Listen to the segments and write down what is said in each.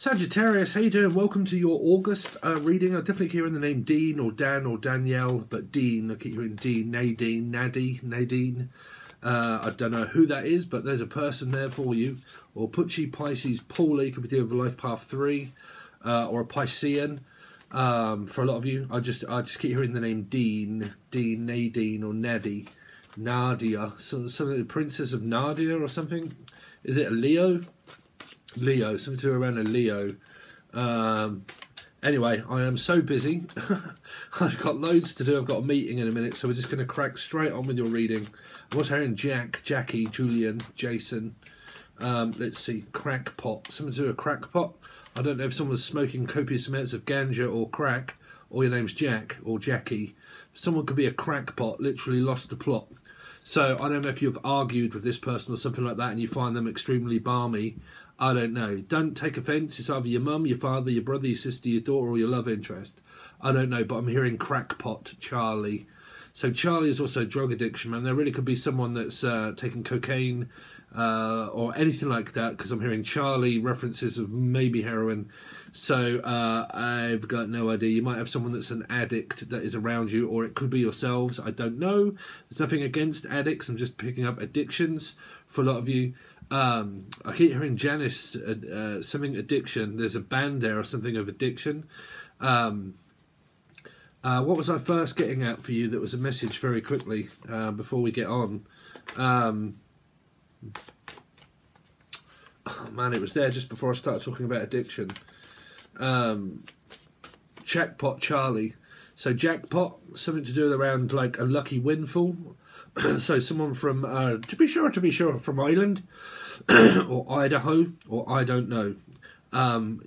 Sagittarius, how you doing? Welcome to your August reading. I definitely keep hearing the name Dean or Dan or Danielle, but Dean. I keep hearing Dean, Nadine. I don't know who that is, but there's a person there for you. Or Pucci, Pisces, Paula. You could be dealing with Life Path 3 or a Piscean. For a lot of you, I just keep hearing the name Dean, Nadine, or Nadia. So something, the Princess of Nadia or something. Is it a Leo? Leo, something to around a Leo. Anyway, I am so busy. I've got loads to do. I've got a meeting in a minute, so we're just going to crack straight on with your reading. I'm also hearing Jack, Jackie, Julian, Jason. Let's see, crackpot. Something to do with a crackpot. I don't know if someone's smoking copious amounts of ganja or crack, or your name's Jack or Jackie. Someone could be a crackpot, literally lost the plot. So I don't know if you've argued with this person or something like that and you find them extremely balmy. I don't know. Don't take offence. It's either your mum, your father, your brother, your sister, your daughter, or your love interest. I don't know, but I'm hearing crackpot Charlie. So Charlie is also drug addiction, man. There really could be someone that's taking cocaine or anything like that, because I'm hearing Charlie, references of maybe heroin. So I've got no idea. You might have someone that's an addict that is around you, or it could be yourselves. I don't know. There's nothing against addicts. I'm just picking up addictions for a lot of you. I keep hearing Janice, something addiction. There's a band there or something of addiction. What was I first getting at for you that was a message very quickly before we get on? Oh man, it was there just before I started talking about addiction. Jackpot Charlie. So jackpot, something to do around like a lucky windfall. So someone from, to be sure, from Ireland or Idaho, or I don't know.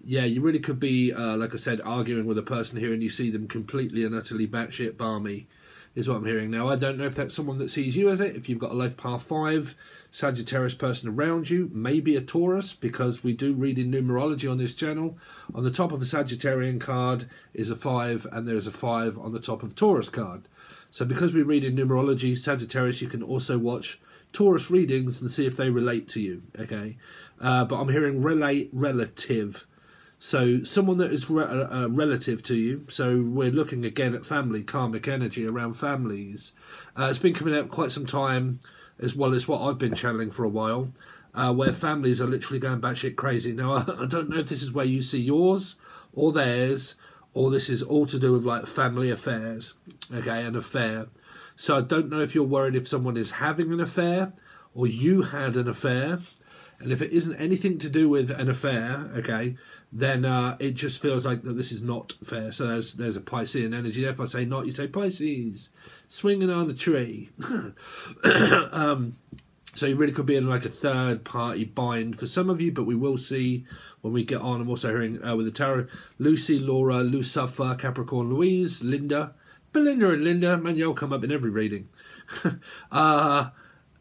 Yeah, you really could be, like I said, arguing with a person here and you see them completely and utterly batshit balmy, is what I'm hearing. Now, I don't know if that's someone that sees you as it. If you've got a Life Path 5 Sagittarius person around you, maybe a Taurus, because we do read in numerology on this channel. On the top of a Sagittarian card is a 5, and there's a 5 on the top of a Taurus card. So because we read in numerology, Sagittarius, you can also watch Taurus readings and see if they relate to you, okay? But I'm hearing relative. So someone that is relative to you. So we're looking again at family, karmic energy around families. It's been coming out quite some time, as well as what I've been channeling for a while, where families are literally going batshit crazy. Now, I don't know if this is where you see yours or theirs, or this is all to do with like family affairs, okay, an affair. So I don't know if you're worried if someone is having an affair or you had an affair. And if it isn't anything to do with an affair, okay, then it just feels like that this is not fair. So there's a Piscean energy there. If I say not, you say Pisces, swinging on the tree. So you really could be in like a third-party bind for some of you, but we will see when we get on. I'm also hearing with the tarot, Lucy, Laura, Lucifer, Capricorn, Louise, Linda. Belinda and Linda, man, you'll come up in every reading.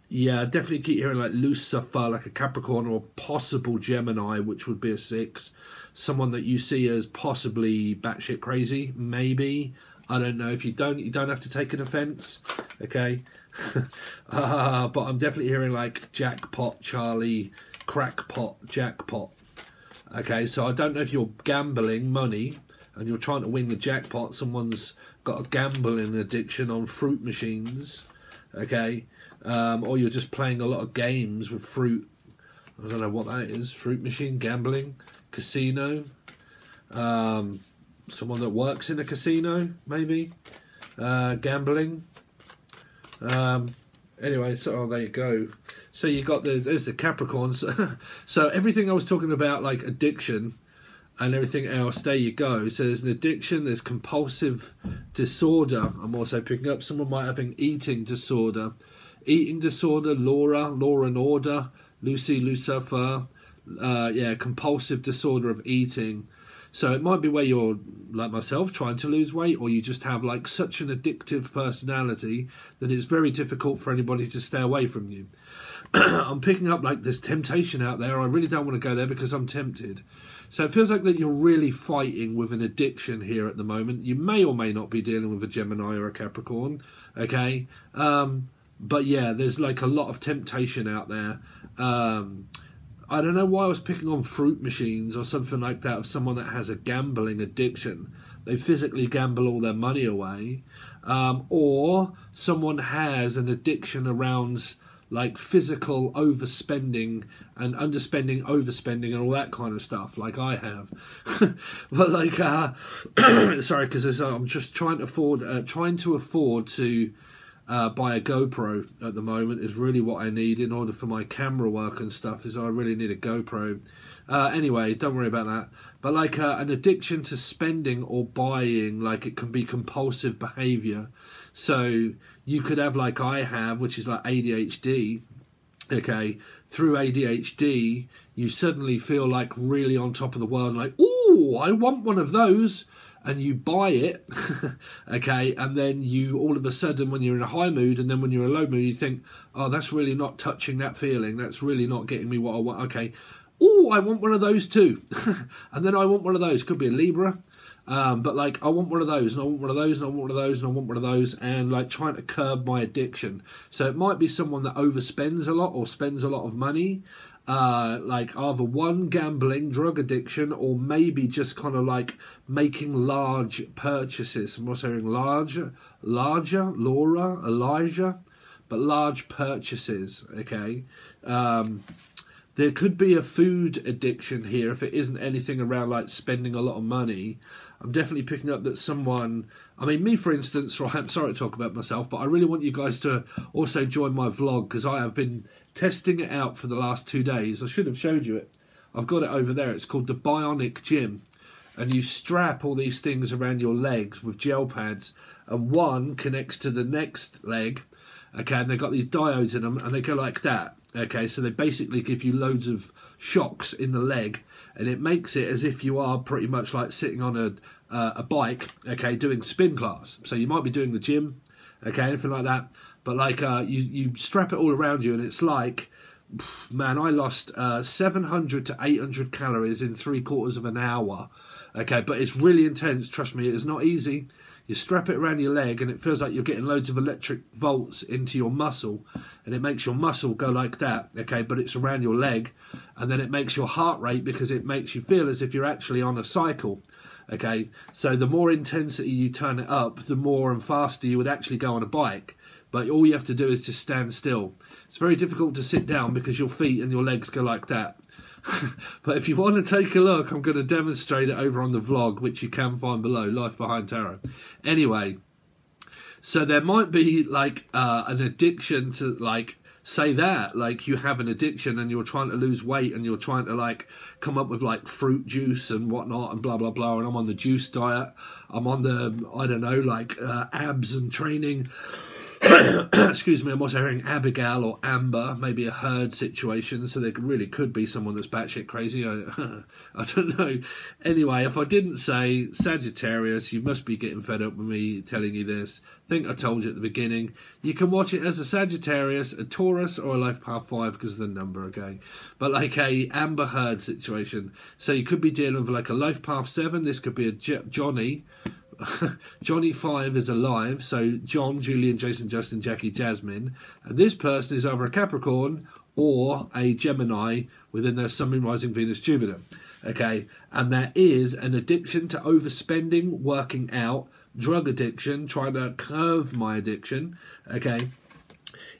Yeah, definitely keep hearing like Lucifer, like a Capricorn, or possible Gemini, which would be a 6. Someone that you see as possibly batshit crazy, maybe. I don't know. If you don't have to take an offence, okay? But I'm definitely hearing like jackpot, Charlie, crackpot, jackpot. Okay, so I don't know if you're gambling money and you're trying to win the jackpot. Someone's got a gambling addiction on fruit machines, okay? Or you're just playing a lot of games with fruit. I don't know what that is. Fruit machine, gambling, casino. Someone that works in a casino, maybe. Gambling. Anyway, so there you go. So you got there's the Capricorns. So everything I was talking about, like addiction and everything else, there you go. So there's an addiction, there's compulsive disorder. I'm also picking up someone might have an eating disorder. Eating disorder, Laura and Order, Lucy, Lucifer. Yeah, compulsive disorder of eating. So it might be where you're, like myself, trying to lose weight, or you just have like such an addictive personality that it's very difficult for anybody to stay away from you. I'm picking up like this temptation out there. I really don't want to go there because I'm tempted. So it feels like that you're really fighting with an addiction here at the moment. You may or may not be dealing with a Gemini or a Capricorn, okay? But yeah, there's like a lot of temptation out there. I don't know why I was picking on fruit machines or something like that of someone that has a gambling addiction. They physically gamble all their money away. Or someone has an addiction around like physical overspending and underspending, overspending and all that kind of stuff, like I have. But like, sorry, because I'm just trying to afford to buy a GoPro at the moment is really what I need in order for my camera work and stuff. Is I really need a GoPro. Anyway, don't worry about that. But like an addiction to spending or buying, like it can be compulsive behaviour. So you could have like I have, which is like ADHD. Okay, through ADHD, you suddenly feel like really on top of the world, like, ooh, I want one of those. And you buy it, okay, and then you, all of a sudden, when you're in a high mood and then when you're in a low mood, you think, oh, that's really not touching that feeling. That's really not getting me what I want. Okay, oh, I want one of those too. And then I want one of those. Could be a Libra. But like, I want one of those, and I want one of those, and I want one of those, and I want one of those, and like trying to curb my addiction. So it might be someone that overspends a lot or spends a lot of money. Like either one, gambling, drug addiction, or maybe just kind of like making large purchases. I'm not saying larger, Laura, Elijah, but large purchases, okay? There could be a food addiction here if it isn't anything around like spending a lot of money. I'm definitely picking up that someone, I mean, me for instance, right, I'm sorry to talk about myself, but I really want you guys to also join my vlog because I have been testing it out for the last 2 days. I should have showed you it. I've got it over there. It's called the Bionic Gym. And you strap all these things around your legs with gel pads, and one connects to the next leg, okay, and they've got these diodes in them, and they go like that, okay, so they basically give you loads of shocks in the leg, and it makes it as if you are pretty much like sitting on a bike, okay, doing spin class. So you might be doing the gym, okay, anything like that, but like you strap it all around you, and it's like, man, I lost 700 to 800 calories in 3/4 of an hour, okay, but it's really intense, trust me, it's not easy. You strap it around your leg and it feels like you're getting loads of electric volts into your muscle, and it makes your muscle go like that, okay, but it's around your leg, and then it makes your heart rate, because it makes you feel as if you're actually on a cycle, okay, so the more intensity you turn it up, the more and faster you would actually go on a bike, but all you have to do is just stand still. It's very difficult to sit down because your feet and your legs go like that. But if you want to take a look, I'm going to demonstrate it over on the vlog, which you can find below, Life Behind Tarot. Anyway, so there might be like an addiction to, like, say that, like you have an addiction and you're trying to lose weight and you're trying to like come up with like fruit juice and whatnot and blah, blah, blah. And I'm on the juice diet. I'm on the, I don't know, like abs and training. Excuse me, I'm also hearing Abigail or Amber, maybe a herd situation, so there really could be someone that's batshit crazy. I don't know. Anyway, if I didn't say Sagittarius, you must be getting fed up with me telling you this. I think I told you at the beginning. You can watch it as a Sagittarius, a Taurus, or a Life Path 5 because of the number, okay? But like a Amber Herd situation. So you could be dealing with like a Life Path 7. This could be a Johnny. Johnny 5 is alive, so John, Julian, Jason, Justin, Jackie, Jasmine, and this person is either a Capricorn or a Gemini within their Sun, Moon, Rising, Venus, Jupiter, okay, and there is an addiction to overspending, working out, drug addiction, trying to curb my addiction, okay.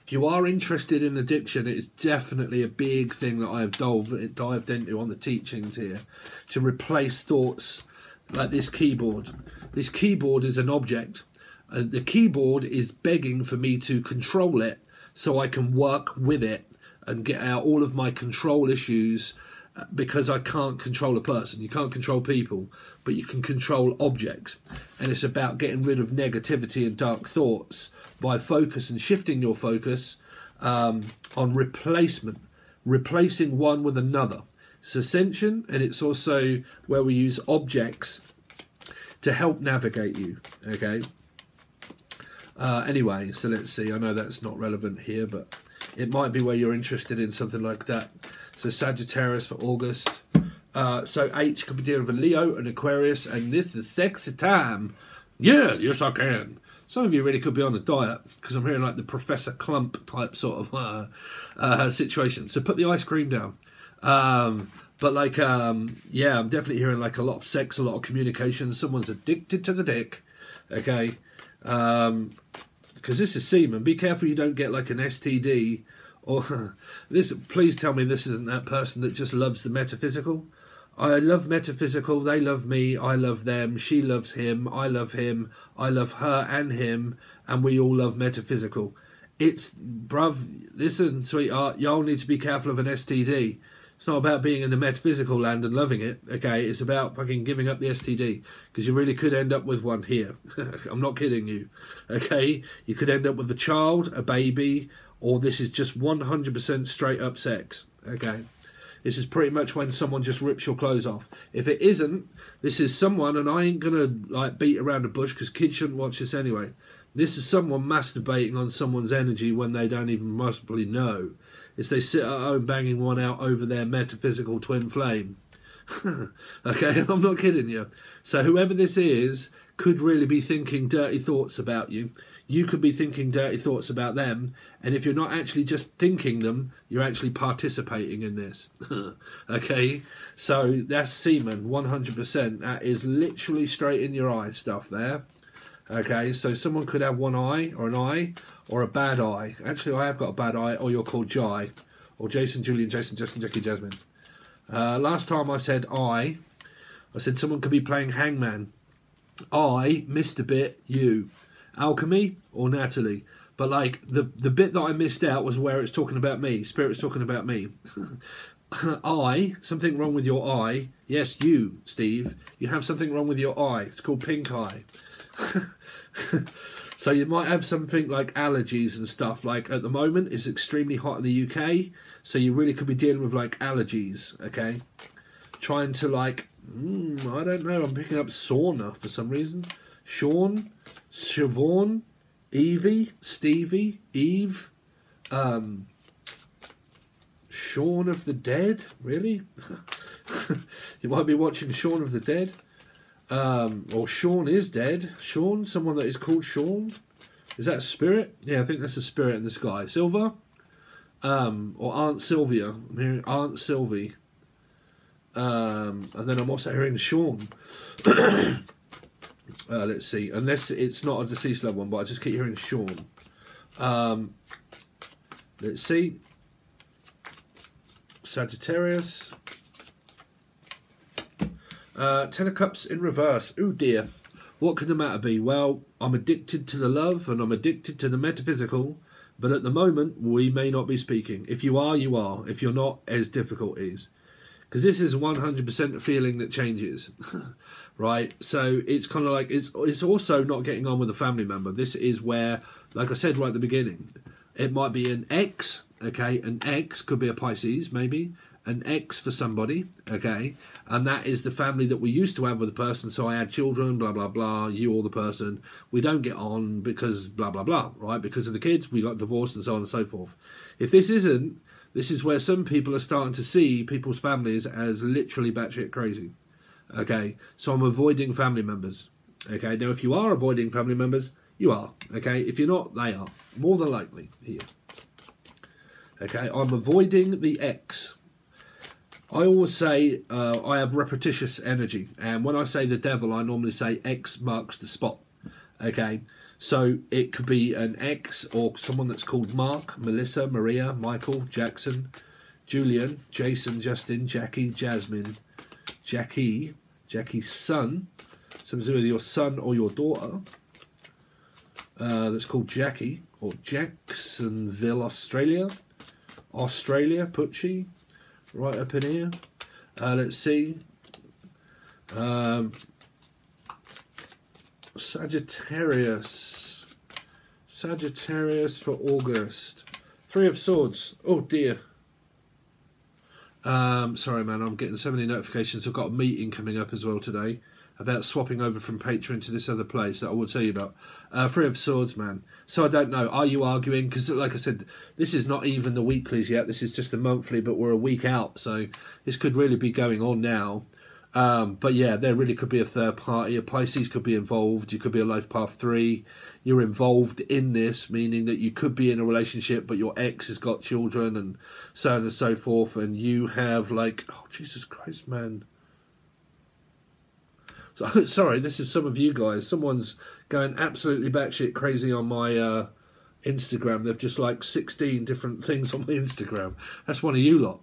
If you are interested in addiction, it is definitely a big thing that I have dived into on the teachings here, to replace thoughts like this keyboard. This keyboard is an object. The keyboard is begging for me to control it so I can work with it and get out all of my control issues, because I can't control a person. You can't control people, but you can control objects. And it's about getting rid of negativity and dark thoughts by focus and shifting your focus on replacement, replacing one with another. It's ascension, and it's also where we use objects to help navigate you, okay? Anyway, so let's see. I know that's not relevant here, but it might be where you're interested in something like that. So Sagittarius for August. So H could be dealing with a Leo and Aquarius, and this is sexy time. Yeah, yes I can. Some of you really could be on a diet, because I'm hearing like the Professor Clump type sort of situation. So put the ice cream down. But like, yeah, I'm definitely hearing like a lot of sex, a lot of communication. Someone's addicted to the dick. Okay. Because this is semen. Be careful you don't get like an STD or this. Please tell me this isn't that person that just loves the metaphysical. I love metaphysical. They love me. I love them. She loves him. I love him. I love her and him. And we all love metaphysical. It's, bruv, listen, sweetheart, y'all need to be careful of an STD. It's not about being in the metaphysical land and loving it, okay? It's about fucking giving up the STD, because you really could end up with one here. I'm not kidding you, okay? You could end up with a child, a baby, or this is just 100% straight up sex, okay? This is pretty much when someone just rips your clothes off. If it isn't, this is someone, and I ain't gonna like beat around the bush because kids shouldn't watch this anyway. This is someone masturbating on someone's energy when they don't even possibly know. It's they sit at home banging one out over their metaphysical twin flame. Okay, I'm not kidding you. So whoever this is could really be thinking dirty thoughts about you. You could be thinking dirty thoughts about them. And if you're not actually just thinking them, you're actually participating in this. Okay, so that's semen, 100%. That is literally straight in your eye stuff there. Okay, so someone could have one eye, or a bad eye. Actually, I have got a bad eye, or you're called Jai, or Jason, Julian, Jason, Justin, Jackie, Jasmine. Last time I said said someone could be playing hangman. I missed a bit, you. Alchemy or Natalie. But like, the bit that I missed out was where it's talking about me. Spirit's talking about me. Something wrong with your eye. Yes, you, Steve. You have something wrong with your eye. It's called pink eye. So you might have something like allergies and stuff. Like at the moment it's extremely hot in the UK, so you really could be dealing with like allergies. Okay, trying to like I don't know, I'm picking up sauna for some reason. Sean, Siobhan, Evie, Stevie, Eve, Shaun of the Dead. Really? You might be watching Shaun of the Dead. Or Sean is dead. Sean, someone that is called Sean. Is that a spirit? Yeah, I think that's a spirit in the sky. Silver? Or Aunt Sylvia. I'm hearing Aunt Sylvie. And then I'm also hearing Sean. Let's see. Unless it's not a deceased loved one, but I just keep hearing Sean. Let's see. Sagittarius. Ten of Cups in reverse. Oh dear. What could the matter be? Well, I'm addicted to the love and I'm addicted to the metaphysical, but at the moment we may not be speaking. If you are, you are. If you're not, as difficulties. Because this is 100% a feeling that changes. Right? So it's kind of like, it's also not getting on with a family member. This is where, like I said right at the beginning, it might be an ex, okay? An ex could be a Pisces, maybe. An ex for somebody, okay, and that is the family that we used to have with the person. So I had children, blah blah blah. You or the person, we don't get on because blah blah blah, right? Because of the kids, we got divorced and so on and so forth. If this isn't, this is where some people are starting to see people's families as literally batshit crazy. Okay, so I'm avoiding family members. Okay, now if you are avoiding family members, you are. Okay, if you're not, they are more than likely here. Okay, I'm avoiding the ex. I always say I have repetitious energy, and when I say the devil, I normally say X marks the spot. Okay, so it could be an X or someone that's called Mark, Melissa, Maria, Michael, Jackson, Julian, Jason, Justin, Jackie, Jasmine, Jackie's son, something to do with your son or your daughter. That's called Jackie, or Jacksonville, Australia, Pucci. Right up in here. Let's see. Sagittarius. Sagittarius for August. Three of Swords. Oh dear. Sorry man, I'm getting so many notifications. I've got a meeting coming up as well today about swapping over from Patron to this other place that I will tell you about. Three of Swords, man. So I don't know. Are you arguing? Because like I said, this is not even the weeklies yet. This is just the monthly, but we're a week out. So this could really be going on now. But yeah, there really could be a third party. A Pisces could be involved. You could be a life path 3. You're involved in this, meaning that you could be in a relationship, but your ex has got children and so on and so forth. And you have like, oh, Jesus Christ, man. So, sorry, this is some of you guys. Someone's going absolutely batshit crazy on my Instagram. They've just like 16 different things on my Instagram. That's one of you lot.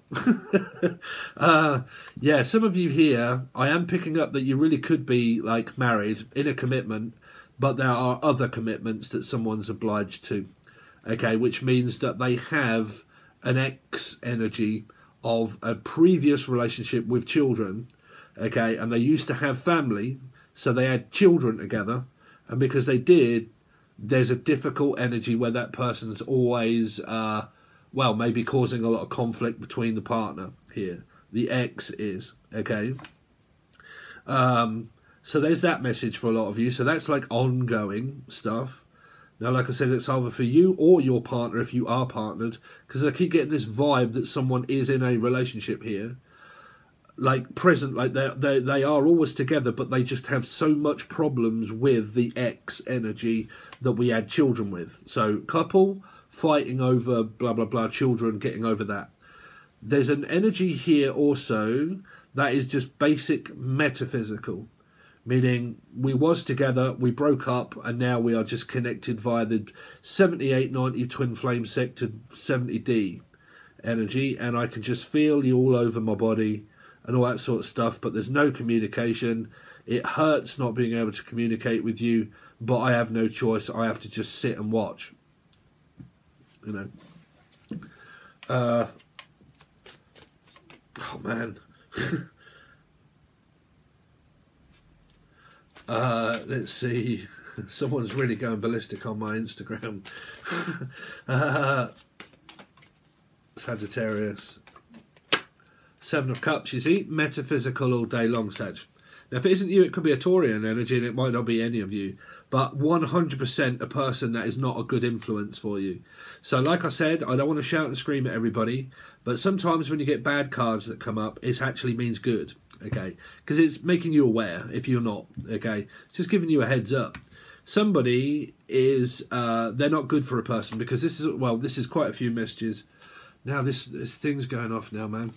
Yeah, some of you here, I am picking up that you really could be like married in a commitment, but there are other commitments that someone's obliged to. Okay, which means that they have an ex energy of a previous relationship with children. Okay, and they used to have family, so they had children together, and because they did, there's a difficult energy where that person's always, well, maybe causing a lot of conflict between the partner here. The ex is, okay? So there's that message for a lot of you. So that's like ongoing stuff. Now, like I said, it's either for you or your partner if you are partnered, because I keep getting this vibe that someone is in a relationship here. Like present, like they are always together, but they just have so much problems with the ex energy that we had children with. So couple fighting over blah blah blah, children getting over that. There's an energy here also that is just basic metaphysical, meaning we was together, we broke up, and now we are just connected via the 7890 twin flame sector 70D energy, and I can just feel you all over my body and all that sort of stuff, but there's no communication. It hurts not being able to communicate with you, but I have no choice. I have to just sit and watch. You know. Oh, man. Let's see. Someone's really going ballistic on my Instagram. Sagittarius. 7 of Cups, you see, metaphysical all day long, Sag. Now, if it isn't you, it could be a Taurian energy, and it might not be any of you, but 100% a person that is not a good influence for you. So, like I said, I don't want to shout and scream at everybody, but sometimes when you get bad cards that come up, it actually means good, okay? Because it's making you aware if you're not, okay? It's just giving you a heads up. Somebody is, they're not good for a person, because this is, well, this is quite a few messages. Now this thing's going off now, man.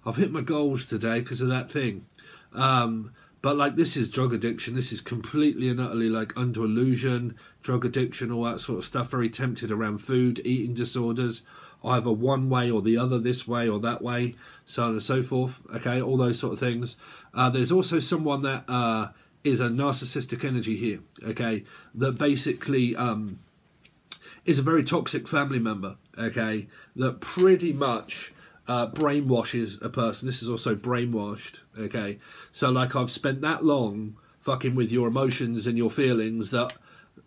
I've hit my goals today because of that thing. But like this is drug addiction. This is completely and utterly like under illusion, drug addiction, all that sort of stuff. Very tempted around food, eating disorders, either one way or the other, this way or that way, so on and so forth. Okay, all those sort of things. There's also someone that is a narcissistic energy here. Okay, that basically is a very toxic family member, okay, that pretty much brainwashes a person. This is also brainwashed, okay. So, like, I've spent that long fucking with your emotions and your feelings that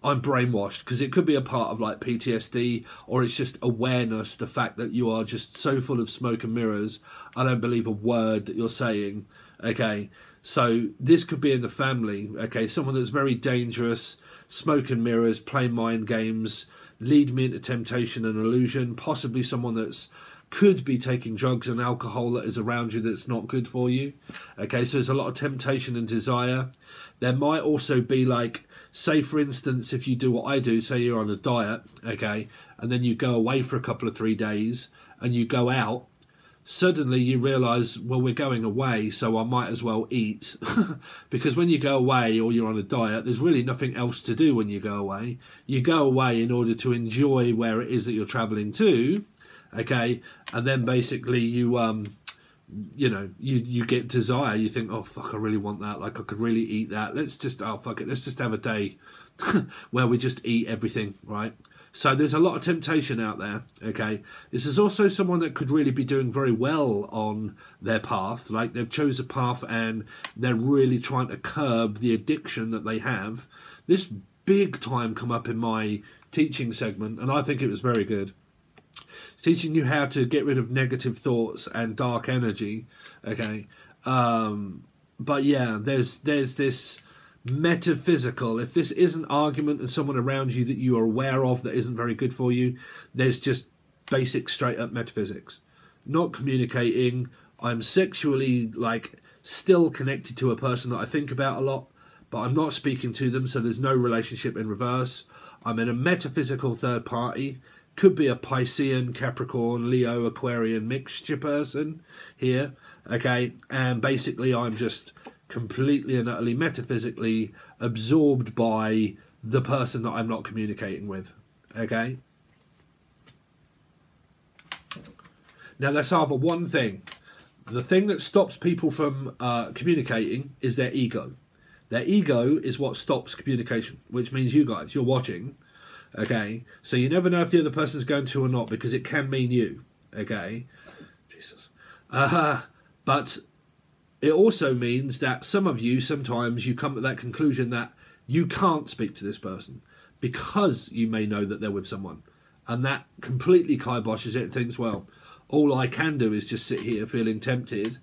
I'm brainwashed, because it could be a part of, like, PTSD, or it's just awareness, the fact that you are just so full of smoke and mirrors, I don't believe a word that you're saying, okay. So, this could be in the family, okay, someone that's very dangerous, smoke and mirrors, play mind games, lead me into temptation and illusion, possibly someone that's could be taking drugs and alcohol that is around you that's not good for you. Okay, so there's a lot of temptation and desire. There might also be like, say for instance, if you do what I do, say you're on a diet, okay, and then you go away for a couple of 3 days and you go out, suddenly you realise, well, we're going away, so I might as well eat. Because when you go away or you're on a diet, there's really nothing else to do when you go away. You go away in order to enjoy where it is that you're travelling to, okay, and then basically you, you know, you get desire. You think, oh, fuck, I really want that. Like, I could really eat that. Let's just, oh, fuck it, let's just have a day where we just eat everything, right? So there's a lot of temptation out there, okay? This is also someone that could really be doing very well on their path. Like, they've chose a path and they're really trying to curb the addiction that they have. This big time come up in my teaching segment, and I think it was very good. Teaching you how to get rid of negative thoughts and dark energy, okay? But yeah, there's this metaphysical, if this is an argument and someone around you that you are aware of that isn't very good for you, there's just basic straight up metaphysics. Not communicating, I'm sexually like still connected to a person that I think about a lot, but I'm not speaking to them, so there's no relationship in reverse. I'm in a metaphysical third party. Could be a Piscean, Capricorn, Leo, Aquarian mixture person here, okay? And basically I'm just completely and utterly metaphysically absorbed by the person that I'm not communicating with, okay? Now that's either one thing. The thing that stops people from communicating is their ego. Their ego is what stops communication, which means you guys, you're watching, okay? So you never know if the other person's going to or not, because it can mean you, okay? Jesus. But it also means that some of you, sometimes you come to that conclusion that you can't speak to this person because you may know that they're with someone. And that completely kiboshes it and thinks, well, all I can do is just sit here feeling tempted,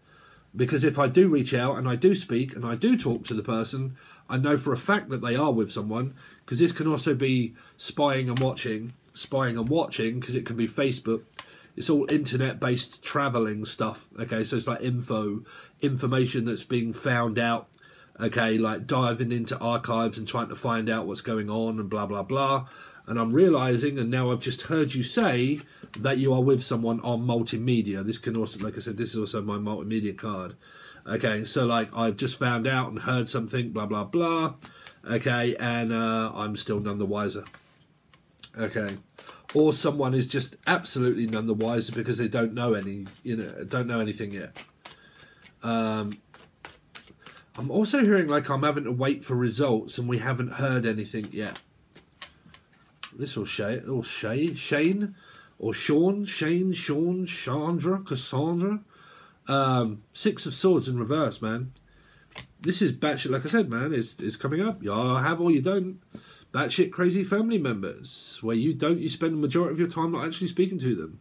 because if I do reach out and I do speak and I do talk to the person, I know for a fact that they are with someone, because this can also be spying and watching, because it can be Facebook. It's all internet-based travelling stuff, okay? So it's like information that's being found out, okay? Like diving into archives and trying to find out what's going on and blah, blah, blah. And I'm realising, and now I've just heard you say, that you are with someone on multimedia. This can also, like I said, this is also my multimedia card. Okay, so like I've just found out and heard something, blah, blah, blah. Okay, and I'm still none the wiser. Okay. Or someone is just absolutely none the wiser because they don't know don't know anything yet. I'm also hearing like I'm having to wait for results and we haven't heard anything yet. This will Shane, or Sean, Chandra, Cassandra. Six of Swords in reverse, man. This is batshit, like I said, man, is coming up. You have or you don't. Batshit crazy family members, where you spend the majority of your time not actually speaking to them.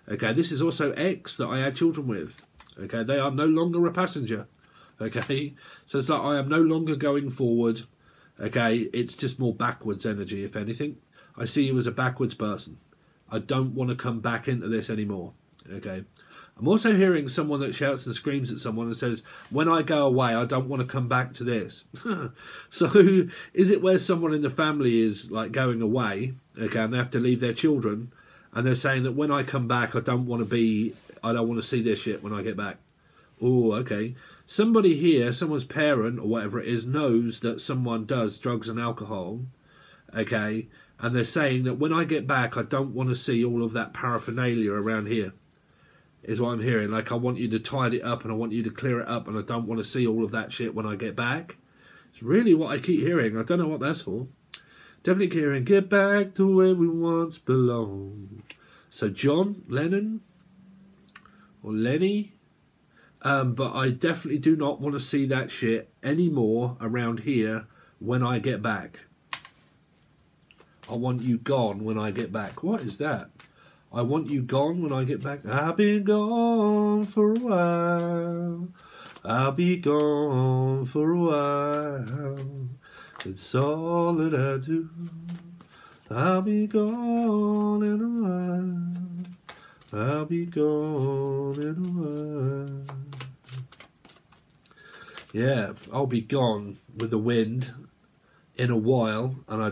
Okay, this is also ex that I had children with. Okay, they are no longer a passenger. Okay, so it's like I am no longer going forward. Okay, it's just more backwards energy, if anything. I see you as a backwards person. I don't want to come back into this anymore. Okay. I'm also hearing someone that shouts and screams at someone and says, when I go away, I don't want to come back to this. So is it where someone in the family is like going away, okay, and they have to leave their children, and they're saying that when I come back, I don't want to see their shit when I get back. Oh, okay. Somebody here, someone's parent or whatever it is, knows that someone does drugs and alcohol, okay, and they're saying that when I get back, I don't want to see all of that paraphernalia around here, is what I'm hearing. Like, I want you to tidy it up and I want you to clear it up and I don't want to see all of that shit when I get back. It's really what I keep hearing. I don't know what that's for. Definitely keep hearing, get back to where we once belonged. So John Lennon or Lenny, but I definitely do not want to see that shit anymore around here when I get back. I want you gone when I get back. What is that? I want you gone when I get back. I'll be gone for a while. I'll be gone for a while. It's all that I do. I'll be gone in a while. I'll be gone in a while. Yeah, I'll be gone with the wind in a while, and I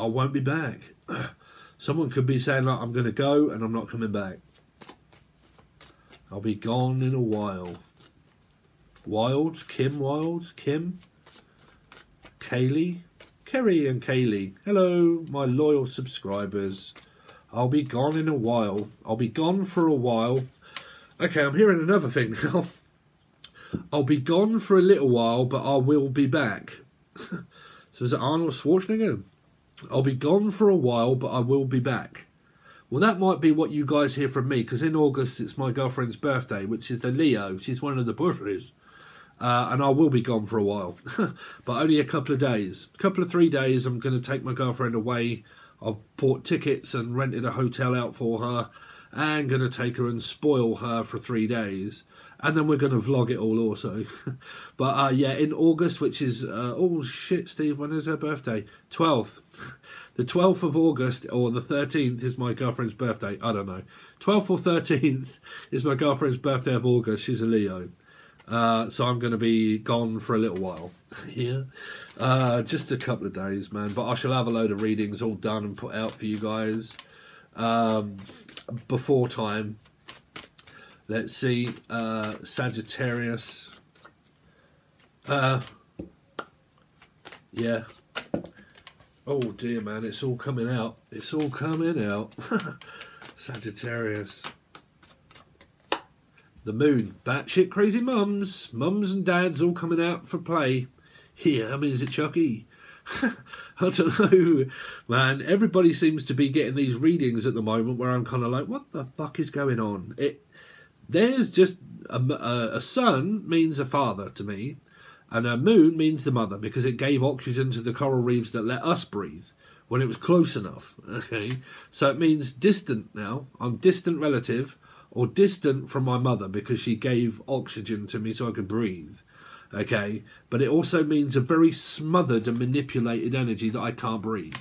won't be back. Someone could be saying, like, I'm going to go and I'm not coming back. I'll be gone in a while. Kim, Kaylee, Kerry and Kaylee. Hello, my loyal subscribers. I'll be gone in a while. I'll be gone for a while. Okay, I'm hearing another thing now. I'll be gone for a little while, but I will be back. So is it Arnold Schwarzenegger? I'll be gone for a while, but I will be back. Well, that might be what you guys hear from me, because in August it's my girlfriend's birthday, which is the Leo. She's one of the Bushes. And I will be gone for a while, but only a couple of days. A couple of 3 days, I'm going to take my girlfriend away. I've bought tickets and rented a hotel out for her, and going to take her and spoil her for 3 days. And then we're going to vlog it all also. But yeah, in August, which is, oh shit, Steve, when is her birthday? 12th. The 12th of August or the 13th is my girlfriend's birthday. I don't know. 12th or 13th is my girlfriend's birthday of August. She's a Leo. So I'm going to be gone for a little while. Yeah. Just a couple of days, man. But I shall have a load of readings all done and put out for you guys before time. Let's see. Sagittarius. Yeah. Oh dear, man, it's all coming out. It's all coming out. Sagittarius. The moon. Batshit crazy mums. Mums and dads all coming out for play. Yeah, I mean, is it Chucky? I don't know, man. Everybody seems to be getting these readings at the moment where I'm kind of like, what the fuck is going on? There's just a sun means a father to me. And a moon means the mother, because it gave oxygen to the coral reefs that let us breathe when it was close enough. Okay, so it means distant now. I'm distant relative or distant from my mother because she gave oxygen to me so I could breathe. Okay, but it also means a very smothered and manipulated energy that I can't breathe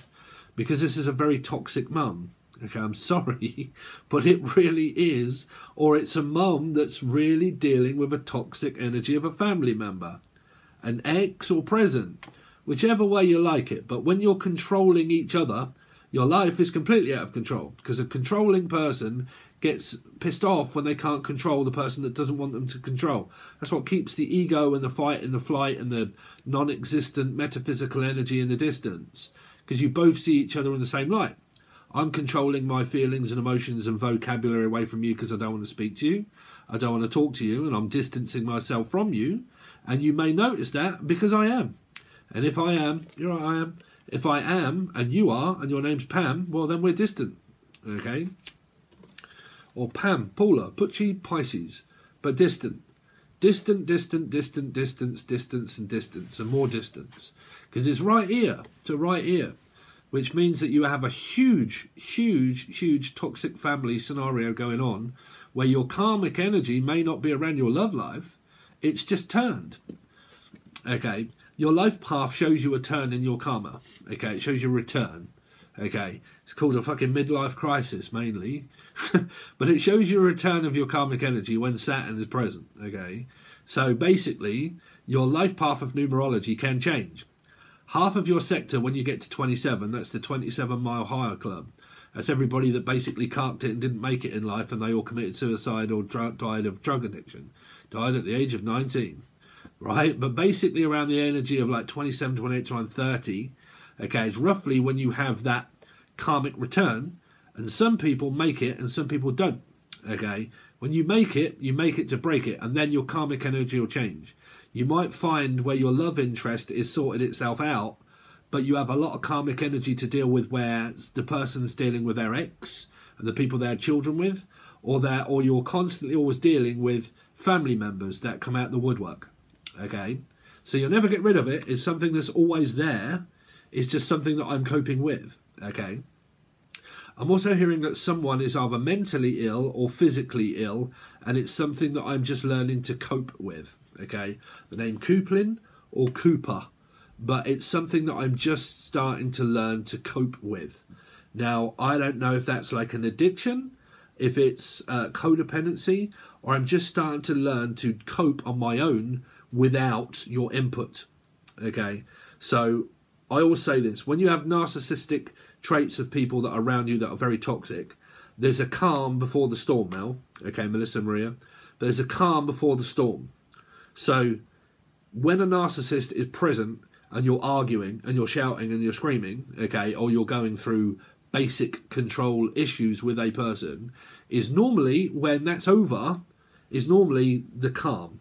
because this is a very toxic mum. Okay, I'm sorry, but it really is. Or it's a mum that's really dealing with a toxic energy of a family member. An ex or present, whichever way you like it. But when you're controlling each other, your life is completely out of control. Because a controlling person gets pissed off when they can't control the person that doesn't want them to control. That's what keeps the ego and the fight and the flight and the non-existent metaphysical energy in the distance. Because you both see each other in the same light. I'm controlling my feelings and emotions and vocabulary away from you because I don't want to speak to you. I don't want to talk to you, and I'm distancing myself from you. And you may notice that because I am. And if I am, you're right, I am. If I am, and you are, and your name's Pam, well, then we're distant. Okay? Or Pam, Paula, Pucci, Pisces. But distant. Distant, distant, distant, distance, distance, and distance, and more distance. Because it's right ear to right ear. Which means that you have a huge, huge, huge toxic family scenario going on where your karmic energy may not be around your love life. It's just turned. Okay. Your life path shows you a turn in your karma. Okay. It shows you a return. Okay. It's called a fucking midlife crisis mainly. But it shows you a return of your karmic energy when Saturn is present. Okay. So basically, your life path of numerology can change. Half of your sector when you get to 27, that's the 27 Mile Higher Club. That's everybody that basically carked it and didn't make it in life and they all committed suicide or died of drug addiction. Died at the age of 19. Right? But basically around the energy of like 27, 28, 29, 30, okay, it's roughly when you have that karmic return, and some people make it and some people don't. Okay? When you make it to break it, and then your karmic energy will change. You might find where your love interest is sorted itself out, but you have a lot of karmic energy to deal with where the person's dealing with their ex and the people they had children with, or you're constantly always dealing with family members that come out the woodwork. Okay? So you'll never get rid of it. It's something that's always there. It's just something that I'm coping with. Okay? I'm also hearing that someone is either mentally ill or physically ill, and it's something that I'm just learning to cope with. Okay? The name Kuplin or Cooper. But it's something that I'm just starting to learn to cope with. Now, I don't know if that's like an addiction, if it's codependency, or I'm just starting to learn to cope on my own without your input. Okay? So, I always say this. When you have narcissistic traits of people that are around you that are very toxic, there's a calm before the storm now. Okay, Melissa Maria? There's a calm before the storm. So, when a narcissist is present and you're arguing and you're shouting and you're screaming, okay, or you're going through basic control issues with a person, is normally, when that's over, is normally the calm.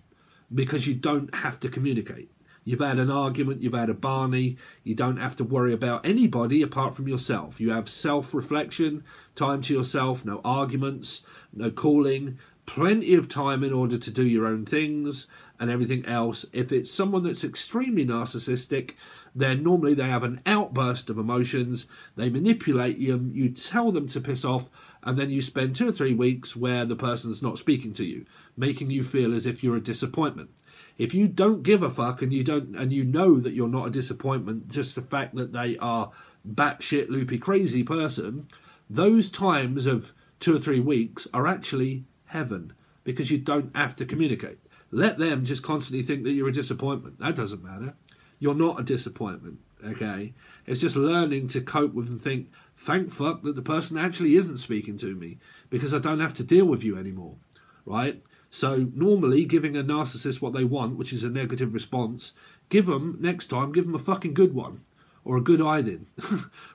Because you don't have to communicate. You've had an argument, you've had a Barney, you don't have to worry about anybody apart from yourself. You have self-reflection, time to yourself, no arguments, no calling, plenty of time in order to do your own things and everything else. If it's someone that's extremely narcissistic, then normally they have an outburst of emotions, they manipulate you, you tell them to piss off, and then you spend 2 or 3 weeks where the person's not speaking to you, making you feel as if you're a disappointment. If you don't give a fuck and you know that you're not a disappointment, just the fact that they are batshit loopy crazy person, those times of 2 or 3 weeks are actually heaven, because you don't have to communicate. Let them just constantly think that you're a disappointment. That doesn't matter. You're not a disappointment, okay? It's just learning to cope with and think, thank fuck that the person actually isn't speaking to me, because I don't have to deal with you anymore, right? So normally giving a narcissist what they want, which is a negative response, next time, give them a fucking good one, or a good hiding,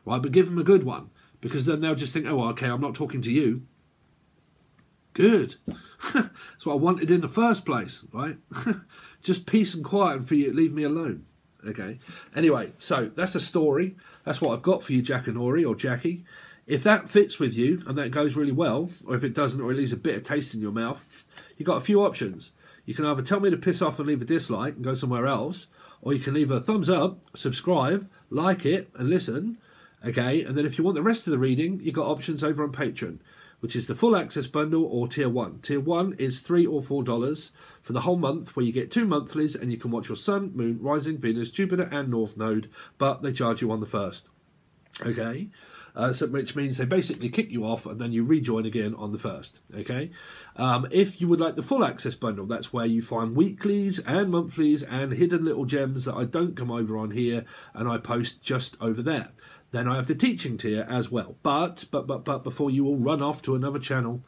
right? But give them a good one, because then they'll just think, oh, okay, I'm not talking to you. Good. That's what I wanted in the first place, right? Just peace and quiet and for you to leave me alone. Okay. Anyway, so that's a story. That's what I've got for you, Jackanory or Jackie. If that fits with you and that goes really well, or if it doesn't, or it leaves a bit of taste in your mouth, you've got a few options. You can either tell me to piss off and leave a dislike and go somewhere else, or you can leave a thumbs up, subscribe, like it, and listen. Okay. And then if you want the rest of the reading, you've got options over on Patreon, which is the full access bundle or tier 1. Tier 1 is $3 or $4 for the whole month, where you get 2 monthlies and you can watch your Sun, Moon, Rising, Venus, Jupiter and North Node, but they charge you on the first. Okay? So which means they basically kick you off and then you rejoin again on the first. Okay? If you would like the full access bundle, that's where you find weeklies and monthlies and hidden little gems that I don't come over on here and I post just over there. Then I have the teaching tier as well. But before you all run off to another channel,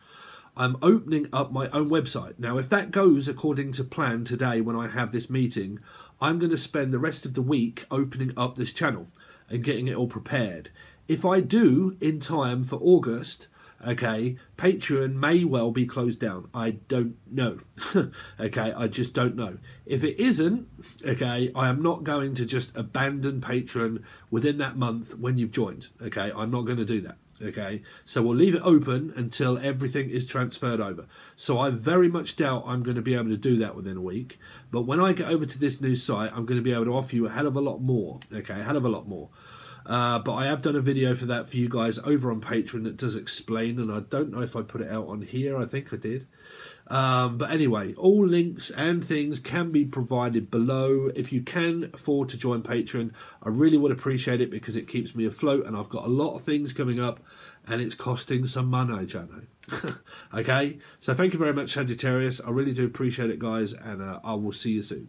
I'm opening up my own website. Now, if that goes according to plan today when I have this meeting, I'm going to spend the rest of the week opening up this channel and getting it all prepared. If I do in time for August, okay, Patreon may well be closed down. I don't know. Okay, I just don't know. If it isn't, okay, I am not going to just abandon Patreon within that month when you've joined. Okay, I'm not going to do that. Okay, so we'll leave it open until everything is transferred over. So I very much doubt I'm going to be able to do that within a week. But when I get over to this new site, I'm going to be able to offer you a hell of a lot more. Okay, a hell of a lot more. But I have done a video for that for you guys over on Patreon that does explain, and I don't know if I put it out on here. I think I did. But anyway, all links and things can be provided below. If you can afford to join Patreon, I really would appreciate it, because it keeps me afloat and I've got a lot of things coming up and it's costing some money, Jano. Okay, so thank you very much, Sagittarius. I really do appreciate it, guys, and I will see you soon.